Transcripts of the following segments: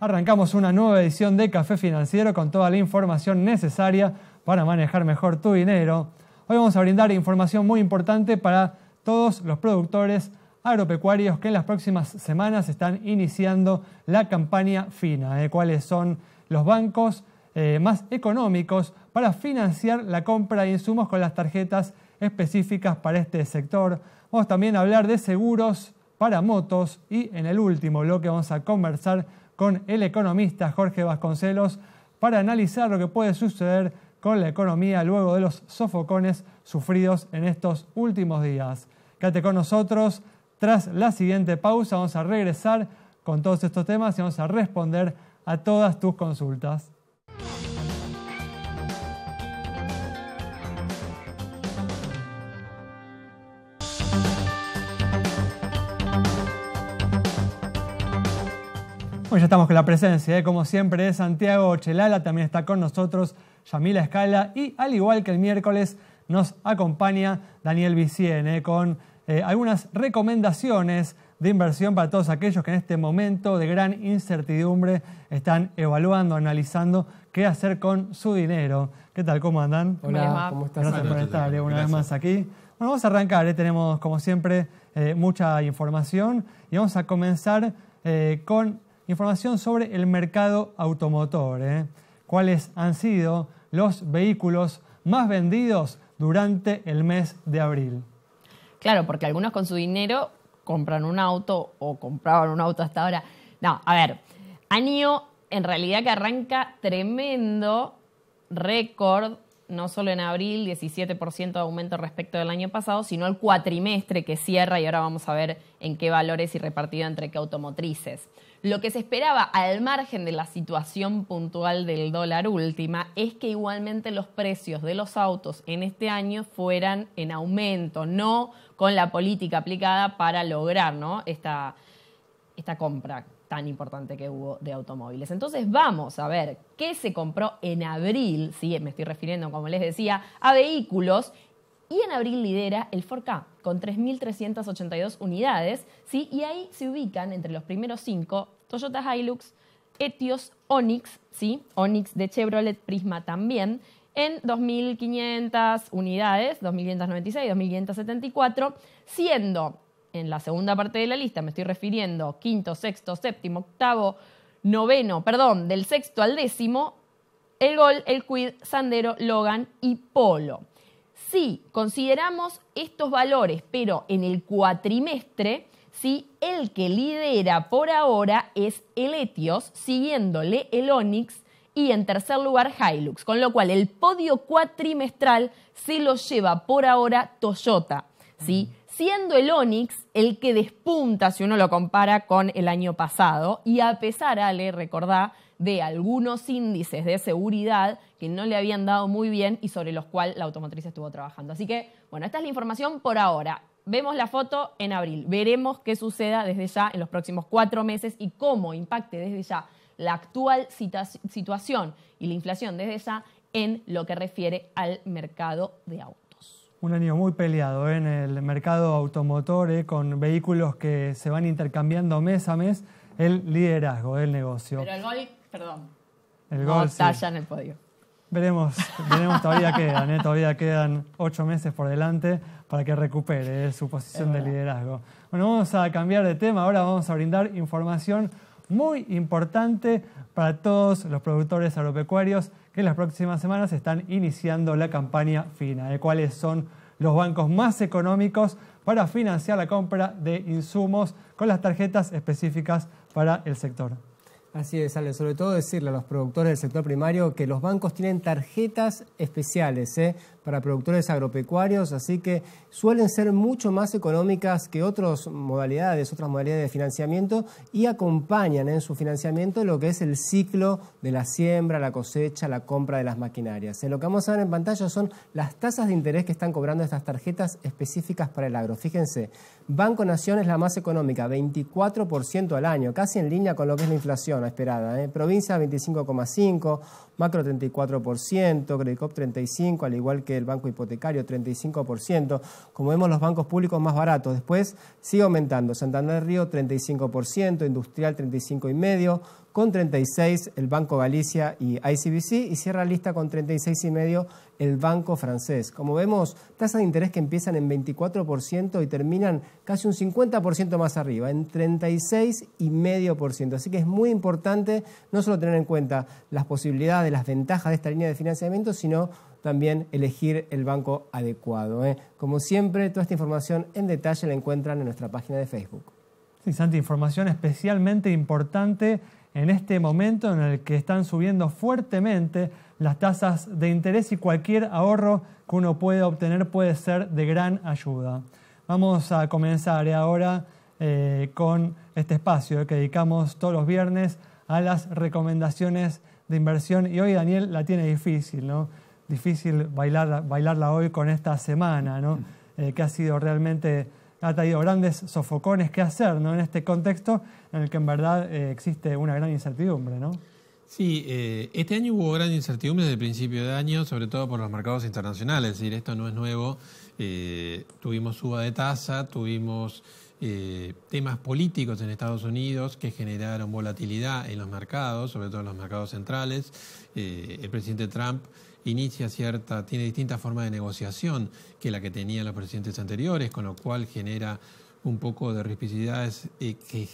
Arrancamos una nueva edición de Café Financiero con toda la información necesaria para manejar mejor tu dinero. Hoy vamos a brindar información muy importante para todos los productores agropecuarios que en las próximas semanas están iniciando la campaña FINA. ¿Cuáles son los bancos más económicos para financiar la compra de insumos con las tarjetas específicas para este sector? Vamos también a hablar de seguros para motos y en el último bloque vamos a conversar con el economista Jorge Vasconcelos para analizar lo que puede suceder con la economía luego de los sofocones sufridos en estos últimos días. Quédate con nosotros. Tras la siguiente pausa vamos a regresar con todos estos temas y vamos a responder a todas tus consultas. Bueno, ya estamos con la presencia, como siempre, de Santiago Chelala. También está con nosotros Yamila Escala y, al igual que el miércoles, nos acompaña Daniel Vicien con algunas recomendaciones de inversión para todos aquellos que en este momento de gran incertidumbre están evaluando, analizando qué hacer con su dinero. ¿Qué tal? ¿Cómo andan? Hola, ¿cómo estás? Gracias por estar una vez más aquí. Bueno, vamos a arrancar. Tenemos, como siempre, mucha información y vamos a comenzar con información sobre el mercado automotor. ¿Cuáles han sido los vehículos más vendidos durante el mes de abril? Claro, porque algunos con su dinero compran un auto o compraban un auto hasta ahora. No, a ver, año en realidad que arranca tremendo récord, no solo en abril, 17% de aumento respecto del año pasado, sino el cuatrimestre que cierra y ahora vamos a ver en qué valores y repartido entre qué automotrices. Lo que se esperaba al margen de la situación puntual del dólar última es que igualmente los precios de los autos en este año fueran en aumento, no con la política aplicada para lograr, ¿no?, esta compra tan importante que hubo de automóviles. Entonces vamos a ver qué se compró en abril, sí, me estoy refiriendo, como les decía, a vehículos. Y en abril lidera el Ford Ka con 3.382 unidades, ¿sí? Y ahí se ubican entre los primeros 5 Toyota Hilux, Etios, Onix, ¿sí? Onix de Chevrolet, Prisma también, en 2.500 unidades, 2.596, 2.574, siendo en la segunda parte de la lista, me estoy refiriendo quinto, sexto, séptimo, octavo, noveno, perdón, del sexto al décimo, el Gol, el Kwid, Sandero, Logan y Polo. Si consideramos estos valores, pero en el cuatrimestre, ¿sí?, el que lidera por ahora es el Etios, siguiéndole el Onix y en tercer lugar Hilux, con lo cual el podio cuatrimestral se lo lleva por ahora Toyota, ¿sí?, siendo el Onix el que despunta si uno lo compara con el año pasado y a pesar, Ale, recordá, de algunos índices de seguridad que no le habían dado muy bien y sobre los cuales la automotriz estuvo trabajando. Así que, bueno, esta es la información por ahora. Vemos la foto en abril. Veremos qué suceda desde ya en los próximos 4 meses y cómo impacte desde ya la actual situación y la inflación desde ya en lo que refiere al mercado de autos. Un año muy peleado en el mercado automotor, con vehículos que se van intercambiando mes a mes el liderazgo del negocio. Pero el Gol, perdón, el no Gol talla sí. en el podio. Veremos, todavía quedan 8 meses por delante para que recupere su posición de liderazgo. Bueno, vamos a cambiar de tema, ahora vamos a brindar información muy importante para todos los productores agropecuarios que en las próximas semanas están iniciando la campaña FINA. ¿Cuáles son los bancos más económicos para financiar la compra de insumos con las tarjetas específicas para el sector? Así es, Ale. Sobre todo decirle a los productores del sector primario que los bancos tienen tarjetas especiales para productores agropecuarios, así que suelen ser mucho más económicas que otras modalidades de financiamiento y acompañan en su financiamiento lo que es el ciclo de la siembra, la cosecha, la compra de las maquinarias. Lo que vamos a ver en pantalla son las tasas de interés que están cobrando estas tarjetas específicas para el agro. Fíjense, Banco Nación es la más económica, 24% al año, casi en línea con lo que es la inflación esperada. Provincia 25,5%, Macro 34%, Credicop 35%, al igual que que el banco hipotecario, 35%. Como vemos, los bancos públicos más baratos. Después sigue aumentando. Santander Río, 35%, Industrial, 35,5%, con 36% el Banco Galicia y ICBC, y cierra lista con 36,5% el Banco Francés. Como vemos, tasas de interés que empiezan en 24% y terminan casi un 50% más arriba, en 36,5%. Así que es muy importante no solo tener en cuenta las posibilidades, las ventajas de esta línea de financiamiento, sino también elegir el banco adecuado. Como siempre, toda esta información en detalle la encuentran en nuestra página de Facebook. Sí, Santi, información especialmente importante en este momento en el que están subiendo fuertemente las tasas de interés y cualquier ahorro que uno puede obtener puede ser de gran ayuda. Vamos a comenzar ahora con este espacio que dedicamos todos los viernes a las recomendaciones de inversión. Y hoy Daniel la tiene difícil, ¿no? Difícil bailarla hoy con esta semana, ¿no? Que ha sido realmente... ha traído grandes sofocones que hacer, ¿no? En este contexto en el que en verdad existe una gran incertidumbre, ¿no? Sí, este año hubo gran incertidumbre desde el principio de año, sobre todo por los mercados internacionales. Es decir, esto no es nuevo. Tuvimos suba de tasa, tuvimos temas políticos en Estados Unidos que generaron volatilidad en los mercados, sobre todo en los mercados centrales. El presidente Trump tiene distintas formas de negociación que la que tenían los presidentes anteriores, con lo cual genera un poco de rispicidades que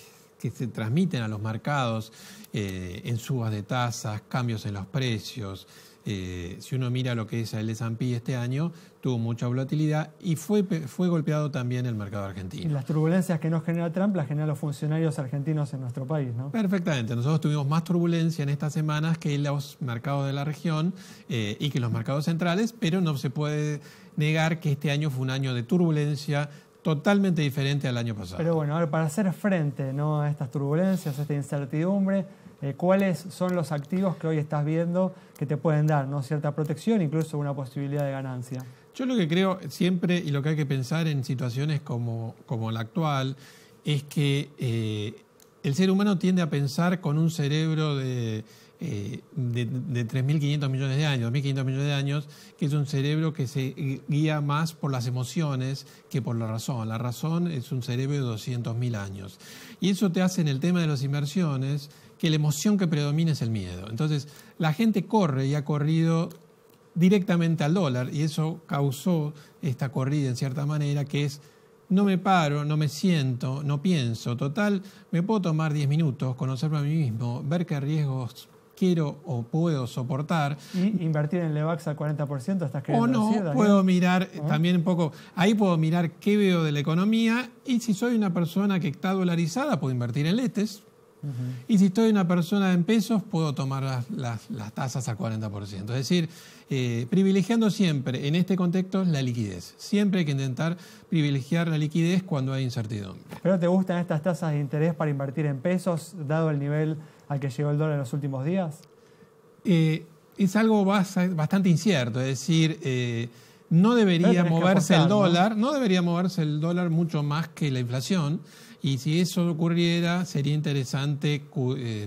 se transmiten a los mercados en subas de tasas, cambios en los precios. Si uno mira lo que es el S&P este año, tuvo mucha volatilidad y fue golpeado también el mercado argentino. Y las turbulencias que no genera Trump las generan los funcionarios argentinos en nuestro país, ¿no? Perfectamente. Nosotros tuvimos más turbulencia en estas semanas que los mercados de la región y que los mercados centrales, pero no se puede negar que este año fue un año de turbulencia totalmente diferente al año pasado. Pero bueno, a ver, para hacer frente, ¿no?, a estas turbulencias, a esta incertidumbre, ¿cuáles son los activos que hoy estás viendo que te pueden dar, ¿no?, cierta protección, incluso una posibilidad de ganancia? Yo lo que creo siempre y lo que hay que pensar en situaciones como la actual es que el ser humano tiende a pensar con un cerebro de 3.500 millones de años, 2.500 millones de años, que es un cerebro que se guía más por las emociones que por la razón. La razón es un cerebro de 200.000 años. Y eso te hace en el tema de las inversiones que la emoción que predomina es el miedo. Entonces, la gente corre y ha corrido directamente al dólar y eso causó esta corrida en cierta manera que es: no me paro, no me siento, no pienso. Total, me puedo tomar 10 minutos, conocerme a mí mismo, ver qué riesgos quiero o puedo soportar. ¿Y invertir en Levax al 40%? ¿Estás queriendo o no, decir, Daniel? puedo mirar también un poco, ahí puedo mirar qué veo de la economía, y si soy una persona que está dolarizada, puedo invertir en letes. Y si estoy una persona en pesos, puedo tomar las tasas al 40%. Es decir, privilegiando siempre en este contexto la liquidez. Siempre hay que intentar privilegiar la liquidez cuando hay incertidumbre. ¿Pero te gustan estas tasas de interés para invertir en pesos, dado el nivel al que llegó el dólar en los últimos días? Es algo bastante incierto. Es decir, no debería moverse el dólar, ¿no? No debería moverse el dólar mucho más que la inflación. Y si eso ocurriera, sería interesante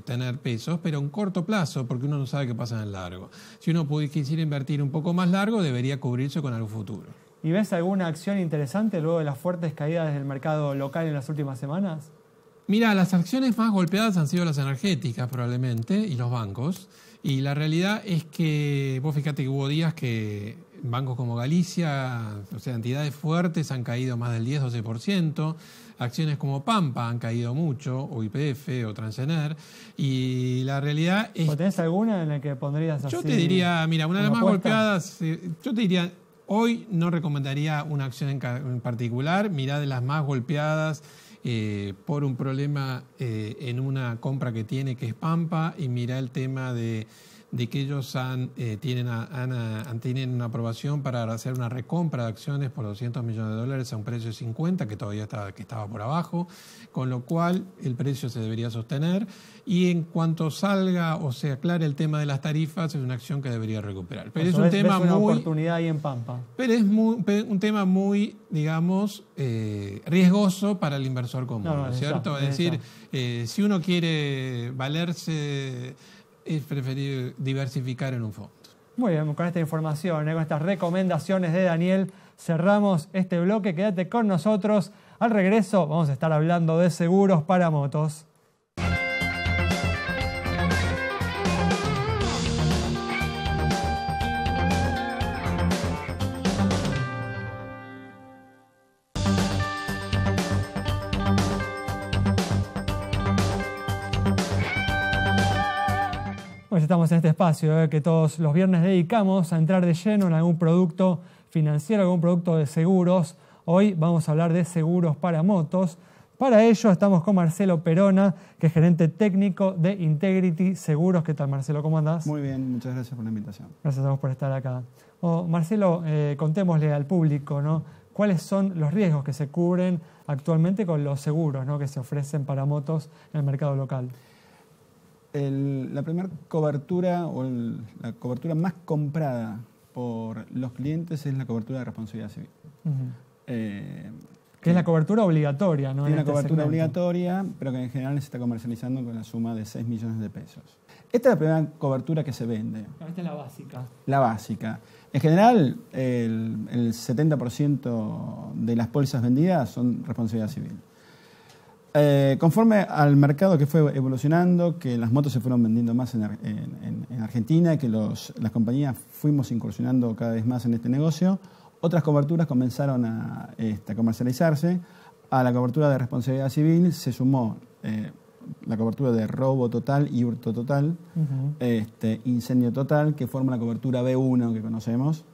tener pesos, pero en corto plazo, porque uno no sabe qué pasa en el largo. Si uno quisiera invertir un poco más largo, debería cubrirse con algo futuro. ¿Y ves alguna acción interesante luego de las fuertes caídas del mercado local en las últimas semanas? Mira, las acciones más golpeadas han sido las energéticas probablemente y los bancos. Y la realidad es que, vos fíjate que hubo días que bancos como Galicia, o sea, entidades fuertes han caído más del 10-12%. Acciones como Pampa han caído mucho, o YPF, o Transener, y la realidad es... ¿O tenés alguna en la que pondrías así? Yo te diría, mira, una de las más apuesta? golpeadas, yo te diría, hoy no recomendaría una acción en particular, mirá de las más golpeadas por un problema en una compra que tiene, que es Pampa, y mirá el tema de que ellos tienen una aprobación para hacer una recompra de acciones por $200 millones a un precio de 50, que todavía estaba por abajo, con lo cual el precio se debería sostener, y en cuanto salga o se aclare el tema de las tarifas, es una acción que debería recuperar. Pero es un tema una muy... oportunidad ahí en Pampa. Pero es un tema muy, digamos, riesgoso para el inversor común, ¿cierto? Es decir, si uno quiere valerse, es preferible diversificar en un fondo. Muy bien, con esta información, con estas recomendaciones de Daniel, cerramos este bloque. Quédate con nosotros. Al regreso vamos a estar hablando de seguros para motos. Pues estamos en este espacio que todos los viernes dedicamos a entrar de lleno en algún producto financiero, algún producto de seguros. Hoy vamos a hablar de seguros para motos. Para ello estamos con Marcelo Perona, que es gerente técnico de Integrity Seguros. ¿Qué tal, Marcelo? ¿Cómo andás? Muy bien, muchas gracias por la invitación. Gracias a vos por estar acá. Marcelo, contémosle al público, ¿no?, cuáles son los riesgos que se cubren actualmente con los seguros, ¿no?, que se ofrecen para motos en el mercado local. La primera cobertura o la cobertura más comprada por los clientes es la cobertura de responsabilidad civil. Que es la cobertura obligatoria, ¿no? Es una cobertura segmento obligatoria, pero que en general se está comercializando con la suma de 6 millones de pesos. Esta es la primera cobertura que se vende. Esta es la básica. La básica. En general, el 70% de las pólizas vendidas son responsabilidad civil. Conforme al mercado que fue evolucionando, que las motos se fueron vendiendo más en Argentina, que las compañías fuimos incursionando cada vez más en este negocio, otras coberturas comenzaron a comercializarse. A la cobertura de responsabilidad civil se sumó la cobertura de robo total y hurto total, incendio total, que forma la cobertura B1 que conocemos.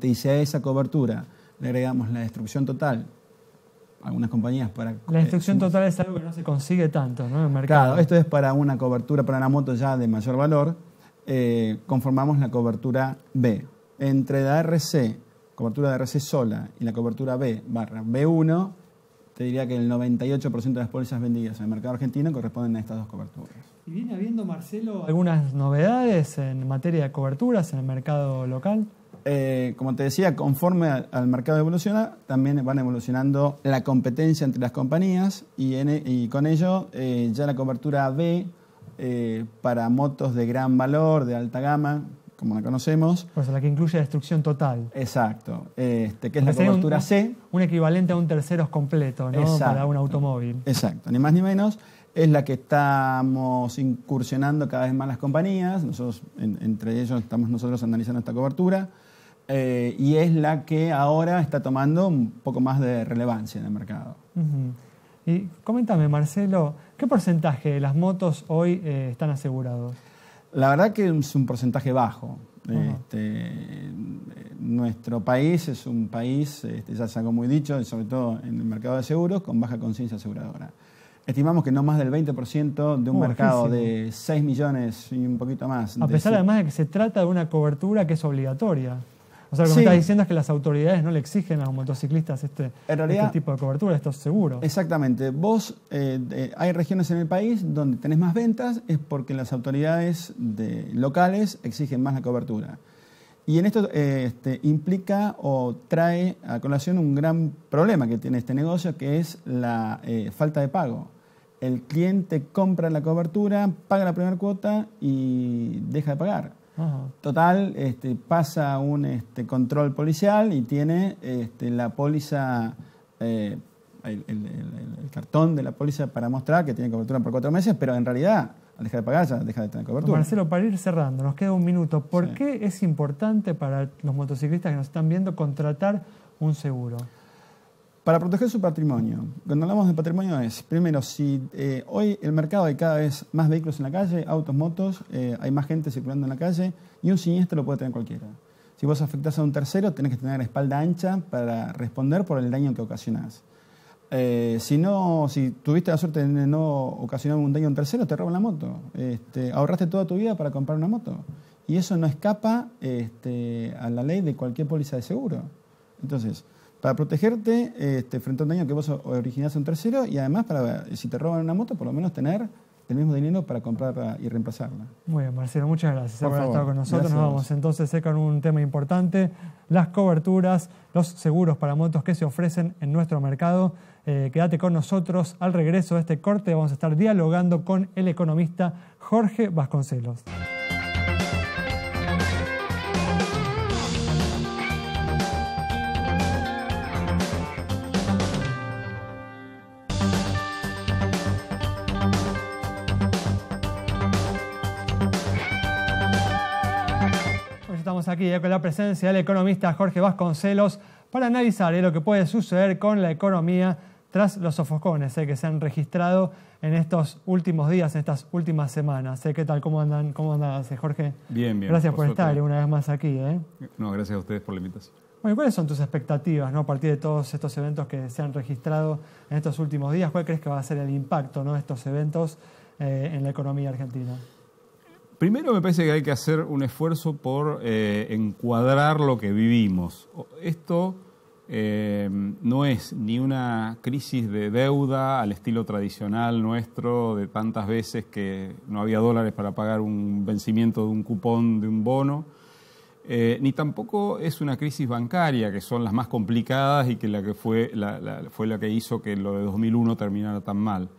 Y si a esa cobertura le agregamos la destrucción total, algunas compañías para... La destrucción total es algo que no se consigue tanto, ¿no?, en el mercado. Claro, esto es para una cobertura, para una moto ya de mayor valor. Conformamos la cobertura B. Entre la RC, cobertura de RC sola, y la cobertura B/B1, te diría que el 98% de las pólizas vendidas en el mercado argentino corresponden a estas dos coberturas. ¿Y viene habiendo, Marcelo, algunas novedades en materia de coberturas en el mercado local? Como te decía, conforme al mercado evoluciona, también van evolucionando la competencia entre las compañías y con ello ya la cobertura B para motos de gran valor, de alta gama, como la conocemos. Pues la que incluye destrucción total. Exacto, que es la cobertura C. Un equivalente a un terceros completo, ¿no?, Exacto, para un automóvil. Exacto, ni más ni menos. Es la que estamos incursionando cada vez más las compañías. Nosotros, entre ellos, estamos nosotros analizando esta cobertura. Y es la que ahora está tomando un poco más de relevancia en el mercado. Y coméntame, Marcelo, ¿qué porcentaje de las motos hoy están asegurados? La verdad que es un porcentaje bajo. Nuestro país es un país, ya se ha muy dicho, sobre todo en el mercado de seguros, con baja conciencia aseguradora. Estimamos que no más del 20% de un mercado de 6 millones y un poquito más. A pesar además de que se trata de una cobertura que es obligatoria. O sea, lo que me estás diciendo es que las autoridades no le exigen a los motociclistas este tipo de cobertura, estos seguros. Exactamente. Hay regiones en el país donde tenés más ventas, es porque las autoridades locales exigen más la cobertura. Y en esto implica o trae a colación un gran problema que tiene este negocio, que es la falta de pago. El cliente compra la cobertura, paga la primera cuota y deja de pagar. Total, pasa un control policial y tiene la póliza, el cartón de la póliza para mostrar que tiene cobertura por 4 meses, pero en realidad, al dejar de pagar, ya deja de tener cobertura. Marcelo, para ir cerrando, nos queda un minuto. ¿Por qué es importante para los motociclistas que nos están viendo contratar un seguro? Para proteger su patrimonio. Cuando hablamos de patrimonio es, primero, si hoy el mercado hay cada vez más vehículos en la calle, autos, motos, hay más gente circulando en la calle y un siniestro lo puede tener cualquiera. Si vos afectás a un tercero, tenés que tener espalda ancha para responder por el daño que ocasionás. Si tuviste la suerte de no ocasionar un daño a un tercero, te roban la moto. Ahorraste toda tu vida para comprar una moto. Y eso no escapa a la ley de cualquier póliza de seguro. Entonces, para protegerte frente a un daño que vos originás a un tercero y además para, si te roban una moto, por lo menos tener el mismo dinero para comprarla y reemplazarla. Muy bien, Marcelo, muchas gracias por haber estado con nosotros. Gracias. Nos vamos entonces con un tema importante, las coberturas, los seguros para motos que se ofrecen en nuestro mercado. Quédate con nosotros. Al regreso de este corte vamos a estar dialogando con el economista Jorge Vasconcelos. estamos aquí con la presencia del economista Jorge Vasconcelos para analizar lo que puede suceder con la economía tras los sofocones que se han registrado en estos últimos días, en estas últimas semanas. ¿Qué tal? ¿Cómo andas, Jorge? Bien. Gracias por estar una vez más aquí. No, gracias a ustedes por la invitación. Bueno, ¿cuáles son tus expectativas, a partir de todos estos eventos que se han registrado en estos últimos días? ¿Cuál crees que va a ser el impacto de estos eventos en la economía argentina? Primero me parece que hay que hacer un esfuerzo por encuadrar lo que vivimos. Esto no es ni una crisis de deuda al estilo tradicional nuestro, de tantas veces que no había dólares para pagar un vencimiento de un cupón de un bono, ni tampoco es una crisis bancaria, que son las más complicadas y que fue la que hizo que lo de 2001 terminara tan mal.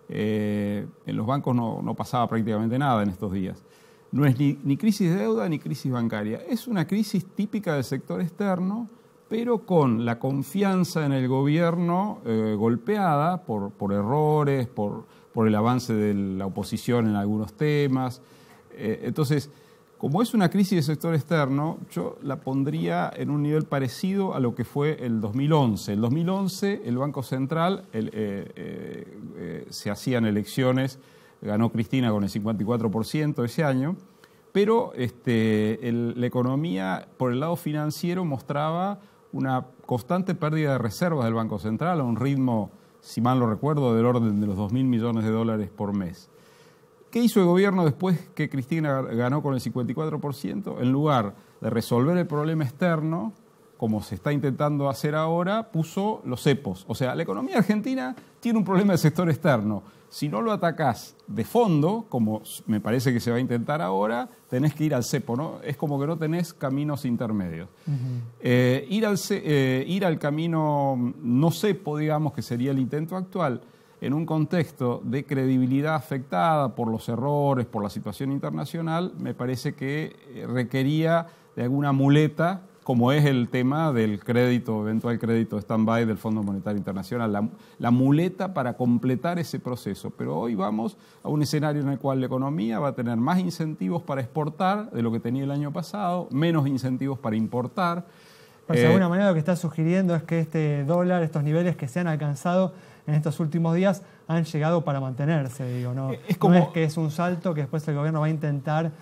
En los bancos no pasaba prácticamente nada en estos días. No es ni crisis de deuda ni crisis bancaria. Es una crisis típica del sector externo, pero con la confianza en el gobierno golpeada por errores, por el avance de la oposición en algunos temas. Entonces, como es una crisis del sector externo, yo la pondría en un nivel parecido a lo que fue el 2011. El 2011, el Banco Central, se hacían elecciones, ganó Cristina con el 54% ese año, pero la economía, por el lado financiero, mostraba una constante pérdida de reservas del Banco Central a un ritmo, si mal no recuerdo, del orden de los 2.000 millones de dólares por mes. ¿Qué hizo el gobierno después que Cristina ganó con el 54%? En lugar de resolver el problema externo, como se está intentando hacer ahora, puso los cepos. O sea, la economía argentina tiene un problema del sector externo. Si no lo atacás de fondo, como me parece que se va a intentar ahora, tenés que ir al cepo, ¿no? Es como que no tenés caminos intermedios. Ir al camino no cepo, digamos, que sería el intento actual, en un contexto de credibilidad afectada por los errores, por la situación internacional, me parece que requería de alguna muleta, como es el tema del eventual crédito stand-by del Fondo Monetario Internacional, la muleta para completar ese proceso. Pero hoy vamos a un escenario en el cual la economía va a tener más incentivos para exportar de lo que tenía el año pasado, menos incentivos para importar. Pues de alguna manera lo que está sugiriendo es que este dólar, estos niveles que se han alcanzado en estos últimos días han llegado para mantenerse, digo, ¿no? No es que es un salto que después el gobierno va a intentar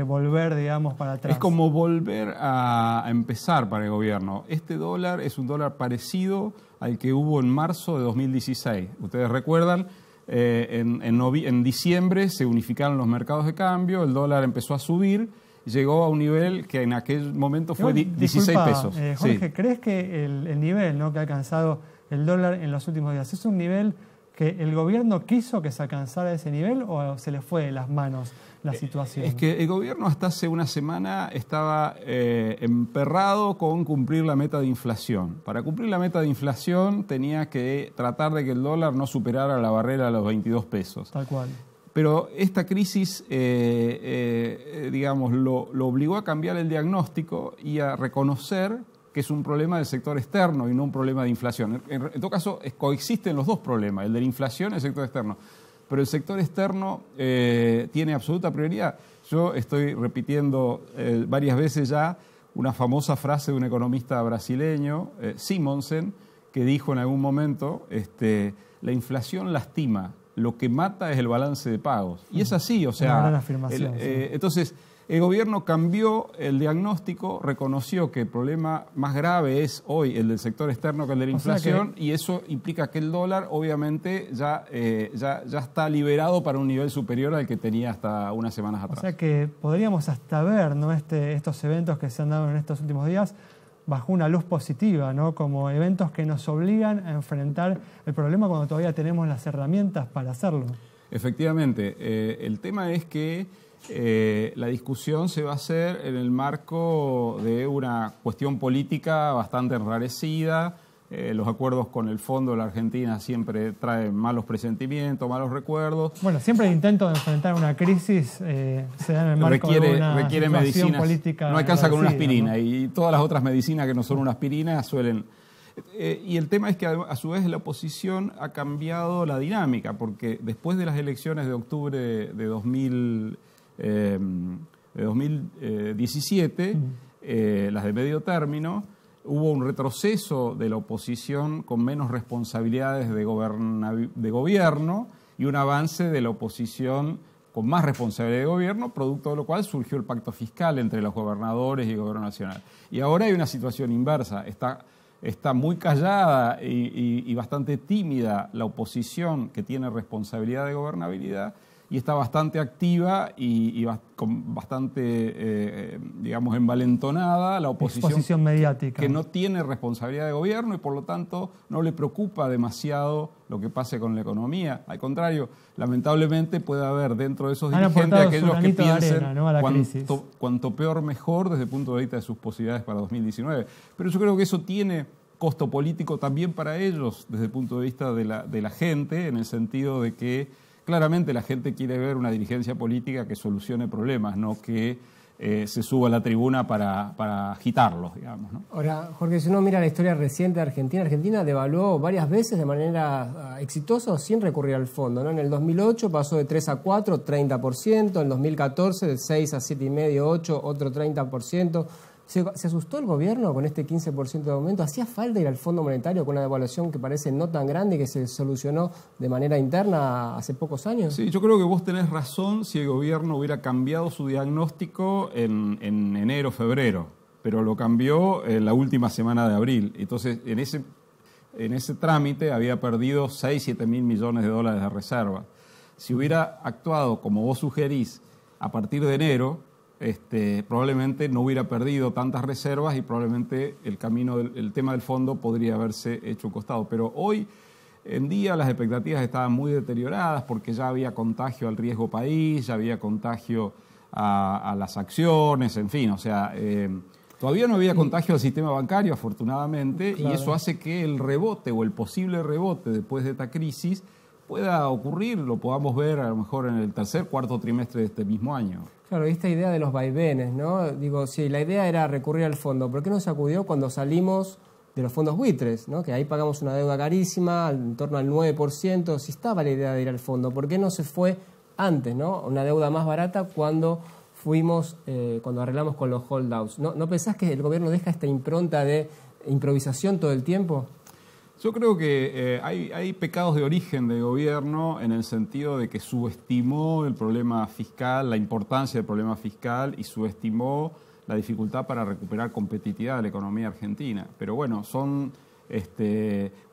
volver, digamos, para atrás. Es como volver a empezar para el gobierno. Este dólar es un dólar parecido al que hubo en marzo de 2016. Ustedes recuerdan, en diciembre se unificaron los mercados de cambio, el dólar empezó a subir, llegó a un nivel que en aquel momento fue 16 pesos. Jorge, sí. ¿Crees que el nivel, ¿no?, que ha alcanzado el dólar en los últimos días es un nivel que el gobierno quiso que se alcanzara ese nivel o se le fue de las manos la situación? Es que el gobierno hasta hace una semana estaba emperrado con cumplir la meta de inflación. Para cumplir la meta de inflación tenía que tratar de que el dólar no superara la barrera de los 22 pesos. Tal cual. Pero esta crisis, digamos, lo obligó a cambiar el diagnóstico y a reconocer que es un problema del sector externo y no un problema de inflación. En todo caso, coexisten los dos problemas, el de la inflación y el sector externo. Pero el sector externo tiene absoluta prioridad. Yo estoy repitiendo varias veces ya una famosa frase de un economista brasileño, Simonsen, que dijo en algún momento, la inflación lastima, lo que mata es el balance de pagos. Y es así, o sea... Una gran afirmación, sí. Entonces, el gobierno cambió el diagnóstico, reconoció que el problema más grave es hoy el del sector externo que el de la inflación, y eso implica que el dólar obviamente ya está liberado para un nivel superior al que tenía hasta unas semanas atrás. O sea que podríamos hasta ver, ¿no?, estos eventos que se han dado en estos últimos días bajo una luz positiva, ¿no?, como eventos que nos obligan a enfrentar el problema cuando todavía tenemos las herramientas para hacerlo. Efectivamente, el tema es que la discusión se va a hacer en el marco de una cuestión política bastante enrarecida. Los acuerdos con el Fondo de la Argentina siempre traen malos presentimientos, malos recuerdos. Bueno, siempre el intento de enfrentar una crisis se da en el marco de una requiere situación medicinas, política. no alcanza con una aspirina, ¿no? Y todas las otras medicinas que no son una aspirina suelen... y el tema es que a su vez la oposición ha cambiado la dinámica, porque después de las elecciones de octubre de 2017, las de medio término, hubo un retroceso de la oposición con menos responsabilidades de gobierno y un avance de la oposición con más responsabilidad de gobierno, producto de lo cual surgió el pacto fiscal entre los gobernadores y el gobierno nacional. Y ahora hay una situación inversa. Está muy callada y bastante tímida la oposición que tiene responsabilidad de gobernabilidad, y está bastante activa y bastante, digamos, envalentonada la oposición mediática, que no tiene responsabilidad de gobierno y por lo tanto no le preocupa demasiado lo que pase con la economía. Al contrario, lamentablemente puede haber dentro de esos dirigentes aquellos que piensen cuanto peor mejor desde el punto de vista de sus posibilidades para 2019. Pero yo creo que eso tiene costo político también para ellos desde el punto de vista de la gente, en el sentido de que claramente la gente quiere ver una dirigencia política que solucione problemas, no que se suba a la tribuna para agitarlos, digamos, ¿no? Ahora, Jorge, si uno mira la historia reciente de Argentina, Argentina devaluó varias veces de manera exitosa o sin recurrir al fondo, ¿no? En el 2008 pasó de 3 a 4, 30%, en 2014 de 6 a 7,5, 8, otro 30%. ¿Se asustó el gobierno con este 15% de aumento? ¿Hacía falta ir al Fondo Monetario con una devaluación que parece no tan grande y que se solucionó de manera interna hace pocos años? Sí, yo creo que vos tenés razón si el gobierno hubiera cambiado su diagnóstico en enero, febrero, pero lo cambió en la última semana de abril. Entonces, en ese trámite había perdido 6, 7 mil millones de dólares de reserva. Si hubiera actuado como vos sugerís a partir de enero, probablemente no hubiera perdido tantas reservas y probablemente el tema del fondo podría haberse hecho un costado. Pero hoy en día las expectativas estaban muy deterioradas porque ya había contagio al riesgo país, ya había contagio a las acciones, en fin, o sea, todavía no había contagio al sistema bancario, afortunadamente, claro. Y eso hace que el rebote o el posible rebote después de esta crisis pueda ocurrir, lo podamos ver a lo mejor en el tercer, cuarto trimestre de este mismo año. Claro, esta idea de los vaivenes, ¿no? Digo, si la idea era recurrir al fondo, ¿por qué no se acudió cuando salimos de los fondos buitres, ¿no? Que ahí pagamos una deuda carísima, en torno al 9%, si estaba la idea de ir al fondo, ¿por qué no se fue antes, ¿no? Una deuda más barata cuando cuando arreglamos con los holdouts. ¿No pensás que el gobierno deja esta impronta de improvisación todo el tiempo? Yo creo que hay pecados de origen del gobierno en el sentido de que subestimó el problema fiscal, la importancia del problema fiscal y subestimó la dificultad para recuperar competitividad de la economía argentina. Pero bueno,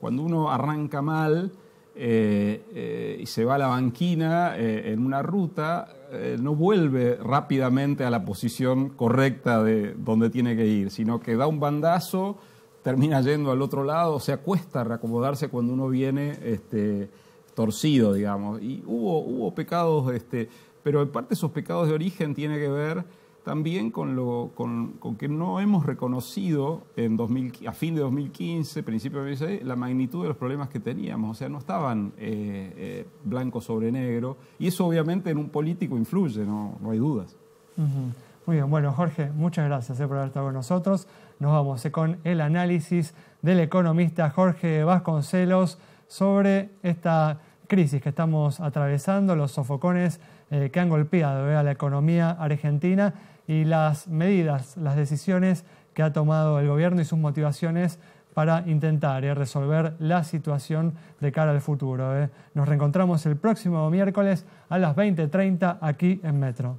cuando uno arranca mal y se va a la banquina en una ruta, no vuelve rápidamente a la posición correcta de donde tiene que ir, sino que da un bandazo, termina yendo al otro lado, o sea, cuesta reacomodarse cuando uno viene torcido, digamos. Y hubo pecados, pero en parte esos pecados de origen tiene que ver también con que no hemos reconocido a fin de 2015, principio de 2016, la magnitud de los problemas que teníamos. O sea, no estaban blanco sobre negro, y eso obviamente en un político influye, no hay dudas. Uh-huh. Muy bien, bueno, Jorge, muchas gracias por haber estado con nosotros. Nos vamos con el análisis del economista Jorge Vasconcelos sobre esta crisis que estamos atravesando, los sofocones que han golpeado a la economía argentina y las medidas, las decisiones que ha tomado el gobierno y sus motivaciones para intentar resolver la situación de cara al futuro. Nos reencontramos el próximo miércoles a las 20:30 aquí en Metro.